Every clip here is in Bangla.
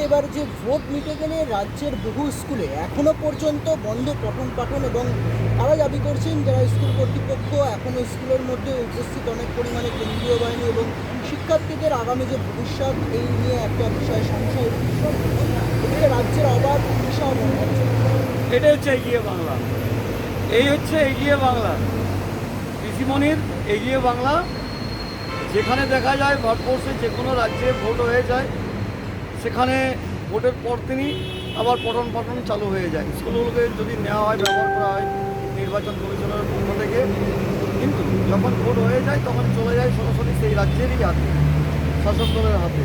এবার যে ভোট মিটে গেলে রাজ্যের বহু স্কুলে এখনো পর্যন্ত বন্ধ পঠন পাঠন, এবং তারা দাবি করছেন যারা স্কুল কর্তৃপক্ষ এখনো স্কুলের মধ্যে উপস্থিত অনেক পরিমাণে কেন্দ্রীয় বাহিনী এবং শিক্ষার্থীদের আগামী যে ভবিষ্যৎ এই নিয়ে একটা বিষয় সংশয় এদিকে রাজ্যের অবাধ বিষয় মনে হচ্ছে। এটা হচ্ছে এগিয়ে বাংলা, এই হচ্ছে এগিয়ে বাংলা, ঋষিমণির এগিয়ে বাংলা। যেখানে দেখা যায় ভারতবর্ষে যে কোনো রাজ্যে ভোট হয়ে যায়, সেখানে ভোটের পর দিনই আবার পঠন পাঠন চালু হয়ে যায়। স্কুলগুলোকে যদি নেওয়া হয়, ব্যবহার করা হয় নির্বাচন কমিশনের পক্ষ থেকে, কিন্তু যখন ভোট হয়ে যায় তখন চলে যায় সরাসরি সেই রাজ্যেরই হাতে, শাসক দলের হাতে।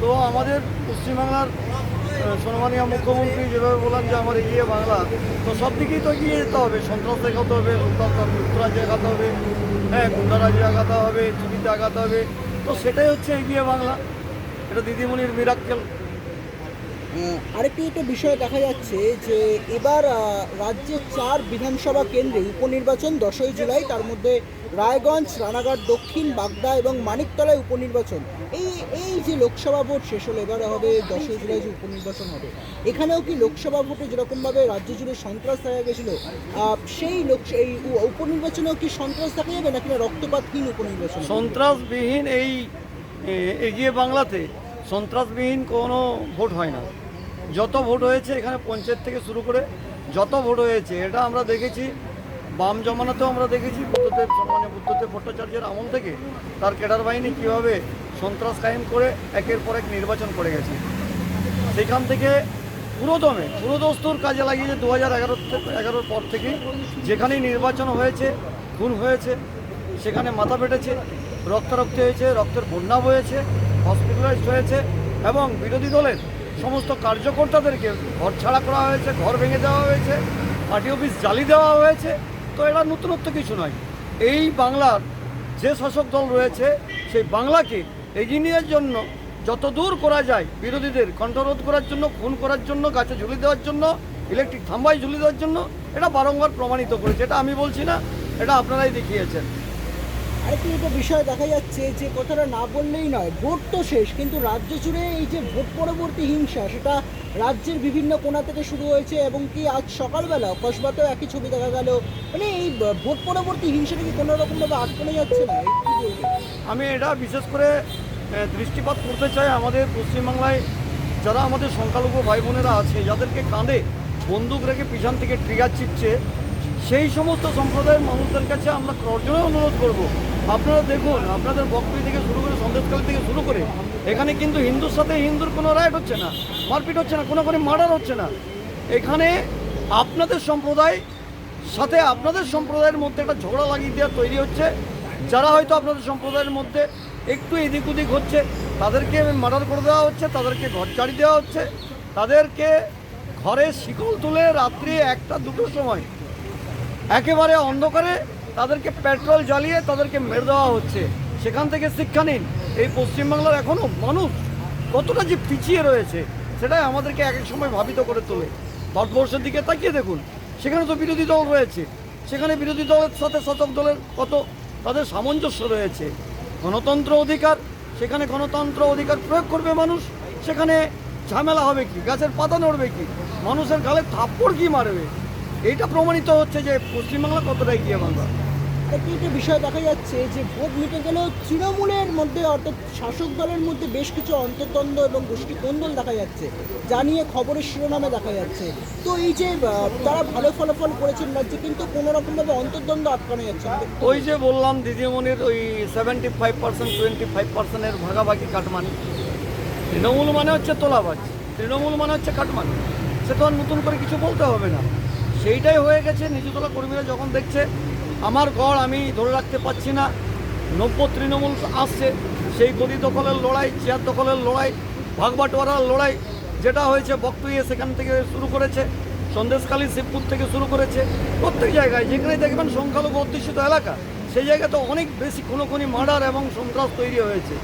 তো আমাদের পশ্চিমবাংলার সম্মানীয় মুখ্যমন্ত্রী যেভাবে বললেন যে আমার এগিয়ে বাংলা, তো সব দিকেই তো এগিয়ে যেতে হবে। সন্ত্রাস দেখাতে হবে, লুটতরাজে আগাতে হবে, গুন্ডারাজে আগাতে হবে, চুরিতে আগাতে হবে। তো সেটাই হচ্ছে এগিয়ে বাংলা, এটা দিদিমণির মিরাক্কেল। আরেকটি একটা বিষয় দেখা যাচ্ছে যে এবার রাজ্যের 4 বিধানসভা কেন্দ্রে উপনির্বাচন 10ই জুলাই, তার মধ্যে রায়গঞ্জ, রানাঘাট দক্ষিণ, বাগদা এবং মানিকতলায় উপনির্বাচন। এই যে লোকসভা ভোট শেষ হলো, এবার হবে 10ই জুলাই যে উপনির্বাচন হবে, এখানেও কি লোকসভা ভোটে যেরকমভাবে রাজ্য জুড়ে সন্ত্রাস দেখা গেছিলো, এই উপনির্বাচনেও কি সন্ত্রাস দেখা যাবে নাকি না রক্তপাতহীন উপনির্বাচন? সন্ত্রাসবিহীন এই এগিয়ে বাংলাতে সন্ত্রাসবিহীন কোনো ভোট হয় না। যত ভোট হয়েছে এখানে পঞ্চায়েত থেকে শুরু করে যত ভোট হয়েছে, এটা আমরা দেখেছি বাম জমানাতেও আমরা দেখেছি, সম্মানীয় বুদ্ধদেব ভট্টাচার্যের আমল থেকে তার ক্যাডার বাহিনী কীভাবে সন্ত্রাস কায়েম করে একের পর এক নির্বাচন করে গেছে। সেখান থেকে পুরোদস্তুর কাজে লাগিয়েছে 2011 পর থেকে। যেখানেই নির্বাচন হয়েছে, খুন হয়েছে, সেখানে মাথা ফেটেছে, রক্তারক্তি হয়েছে, রক্তের বন্যা বয়েছে, হসপিটালাইজড হয়েছে, এবং বিরোধী দলের সমস্ত কার্যকর্তাদেরকে ঘর ছাড়া করা হয়েছে, ঘর ভেঙে দেওয়া হয়েছে, পার্টি অফিস জ্বালিয়ে দেওয়া হয়েছে। তো এটা নতুনত্ব কিছু নয়। এই বাংলার যে শাসক দল রয়েছে, সেই বাংলাকে এগিয়ে নেওয়ার জন্য যত দূর করা যায়, বিরোধীদের কণ্ঠরোধ করার জন্য, খুন করার জন্য, গাছে ঝুলিয়ে দেওয়ার জন্য, ইলেকট্রিক থাম্বায় ঝুলিয়ে দেওয়ার জন্য, এটা বারংবার প্রমাণিত করেছে। এটা আমি বলছি না, এটা আপনারাই দেখিয়েছেন। আরেকটি একটা বিষয় দেখা যাচ্ছে যে কথাটা না বললেই নয়, ভোট তো শেষ, কিন্তু রাজ্য জুড়ে এই যে ভোট পরবর্তী হিংসা, সেটা রাজ্যের বিভিন্ন কোণা থেকে শুরু হয়েছে, এবং কি আজ সকালবেলা কসবাতেও একই ছবি দেখা গেল। মানে এই ভোট পরবর্তী হিংসাটা কি কোনো রকমভাবে আটকানো যাচ্ছে না? এই কি বলবেন? আমি এটা বিশেষ করে দৃষ্টিপাত করতে চাই আমাদের পশ্চিমবাংলায় যারা আমাদের সংখ্যালঘু ভাই বোনেরা আছে, যাদেরকে কাঁধে বন্দুক রেখে পিছন থেকে ট্রিগার চিপছে, সেই সমস্ত সম্প্রদায়ের মানুষদের কাছে আমরা করজোড়ে অনুরোধ করব, আপনারা দেখুন, আপনাদের বকরি থেকে শুরু করে সন্দেশকালী থেকে শুরু করে এখানে কিন্তু হিন্দুর সাথে হিন্দুর কোনো রাইট হচ্ছে না, মারপিট হচ্ছে না, কোনো মার্ডার হচ্ছে না। এখানে আপনাদের সম্প্রদায় সাথে আপনাদের সম্প্রদায়ের মধ্যে একটা ঝগড়া লাগিয়ে দেওয়া তৈরি হচ্ছে। যারা হয়তো আপনাদের সম্প্রদায়ের মধ্যে একটু এদিক ওদিক হচ্ছে, তাদেরকে মার্ডার করে দেওয়া হচ্ছে, তাদেরকে ঘর ছাড়ি দেওয়া হচ্ছে, তাদেরকে ঘরে শিকল তুলে রাত্রি 1টা-2টোর সময় একেবারে অন্ধকারে তাদেরকে পেট্রোল জ্বালিয়ে তাদেরকে মেরে দেওয়া হচ্ছে। সেখান থেকে শিক্ষা নিন, এই পশ্চিমবাংলার এখনও মানুষ কতটা যে পিছিয়ে রয়েছে, সেটাই আমাদেরকে এক এক সময় ভাবিত করে তোলে। ভারতবর্ষের দিকে তাকিয়ে দেখুন, সেখানে তো বিরোধী দল রয়েছে, সেখানে বিরোধী দলের সাথে শাসক দলের কত তাদের সামঞ্জস্য রয়েছে। গণতন্ত্র অধিকার, সেখানে গণতন্ত্র অধিকার প্রয়োগ করবে মানুষ, সেখানে ঝামেলা হবে কি, গাছের পাতা নড়বে কি, মানুষের গালে থাপ্পড় কি মারবে। এইটা প্রমাণিত হচ্ছে যে পশ্চিমবাংলা কতটা এগিয়ে বাংলা। একটি একটা বিষয় দেখা যাচ্ছে যে ভোট মিটে গেলেও তৃণমূলের মধ্যে, অর্থাৎ শাসক দলের মধ্যে বেশ কিছু অন্তর্দ্বন্দ্ব এবং গোষ্ঠী কোন্দল দেখা যাচ্ছে, যা নিয়ে খবরের শিরোনামে দেখা যাচ্ছে। তো এই যে তারা ভালো ফলাফল করেছেন রাজ্যে, কিন্তু কোনো রকমভাবে অন্তর্দ্বন্দ্ব আটকানো যাচ্ছে না। ওই যে বললাম দিদিমণির ওই 75% 25%-এর ভাগাভাগি কাটমানি। তৃণমূল মানে হচ্ছে তোলাবাজ, তৃণমূল মানে হচ্ছে কাটমানি, সে তো আর নতুন করে কিছু বলতে হবে না। সেইটাই হয়ে গেছে। নিচুতলা কর্মীরা যখন দেখছে আমার গড় আমি ধরে রাখতে পারছি না, 90 তৃণমূল আসছে, সেই গদি দখলের লড়াই, চেয়ার দখলের লড়াই, ভাগবাটোয়ারার লড়াই যেটা হয়েছে, বকটুইয়ে সেখান থেকে শুরু করেছে, সন্দেশখালী, শিবপুর থেকে শুরু করেছে, প্রত্যেক জায়গায় যেখানে দেখবেন সংখ্যালঘু অধ্যুষিত এলাকা, সেই জায়গাতে অনেক বেশি খুনোখুনি, মার্ডার এবং সন্ত্রাস তৈরি হয়েছে।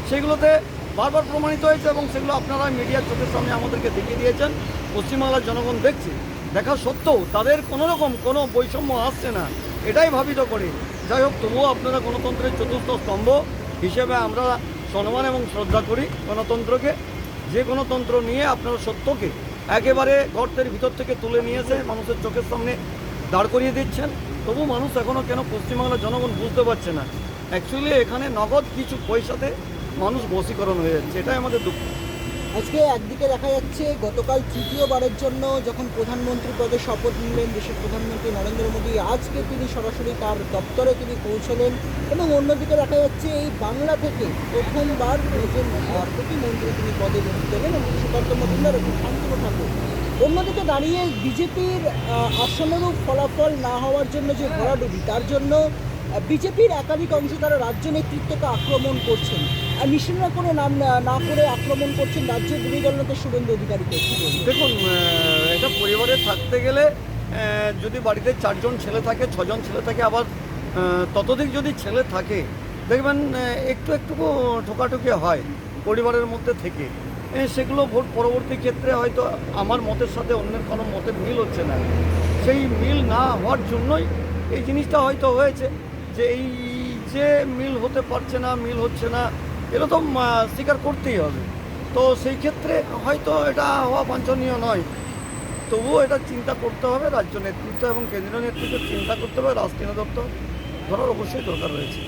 সেগুলোতে বারবার প্রমাণিত হয়েছে, এবং সেগুলো আপনারা মিডিয়ার চোখের সামনে আমাদেরকে দেখিয়ে দিয়েছেন। পশ্চিমবাংলার জনগণ দেখছে, দেখা সত্ত্বেও তাদের কোনো রকম কোনো বৈষম্য আসছে না, এটাই ভাবিত করে। যাই হোক, তবুও আপনারা গণতন্ত্রের চতুর্থ স্তম্ভ হিসেবে আমরা সম্মান এবং শ্রদ্ধা করি গণতন্ত্রকে। যে গণতন্ত্র নিয়ে আপনারা সত্যকে একেবারে গর্তের ভিতর থেকে তুলে নিয়ে এসে মানুষের চোখের সামনে দাঁড় করিয়ে দিচ্ছেন, তবু মানুষ এখনও কেন পশ্চিমবাংলার জনগণ বুঝতে পারছে না অ্যাকচুয়ালি এখানে নগদ কিছু পয়সাতে মানুষ বশীকরণ হয়ে যাচ্ছে, এটাই আমাদের দুঃখ। আজকে একদিকে দেখা যাচ্ছে গতকাল তৃতীয়বারের জন্য যখন প্রধানমন্ত্রী পদে শপথ নিলেন দেশের প্রধানমন্ত্রী নরেন্দ্র মোদী, আজকে তিনি সরাসরি তার দপ্তরে তিনি পৌঁছলেন, এবং অন্যদিকে দেখা যাচ্ছে এই বাংলা থেকে প্রথমবার নতুন প্রতিমন্ত্রী তিনি পদে যোগ দেবেন এবং সুকান্ত মজুমদার এবং শান্তনু ঠাকুর। অন্যদিকে দাঁড়িয়ে বিজেপির আশানুরূপ ফলাফল না হওয়ার জন্য যে ভরাডুবি, তার জন্য বিজেপির একাধিক অংশ তারা রাজ্য নেতৃত্বকে আক্রমণ করছেন, আর নিশানা করে নাম না করে আক্রমণ করছেন রাজ্যের বিরোধী দলনেতা শুভেন্দু অধিকারীকে। কি বলবেন? দেখুন, এটা পরিবারে থাকতে গেলে যদি বাড়িতে 4 জন ছেলে থাকে, 6 জন ছেলে থাকে, আবার ততোধিক যদি ছেলে থাকে, দেখবেন একটু ঠোকাঠুকি হয় পরিবারের মধ্যে থেকে। সেগুলো ভোট পরবর্তী ক্ষেত্রে হয়তো আমার মতের সাথে অন্যের কোনো মতের মিল হচ্ছে না, সেই মিল না হওয়ার জন্যই এই জিনিসটা হয়তো হয়েছে, যে এই যে মিল হতে পারছে না, মিল হচ্ছে না, এটা তো স্বীকার করতেই হবে। তো সেই ক্ষেত্রে হয়তো এটা হওয়া বাঞ্ছনীয় নয়, তবুও এটা চিন্তা করতে হবে, রাজ্য নেতৃত্ব এবং কেন্দ্রীয় নেতৃত্ব চিন্তা করতে হবে, রাষ্ট্রীয় দপ্তর ধরার অবশ্যই দরকার রয়েছে।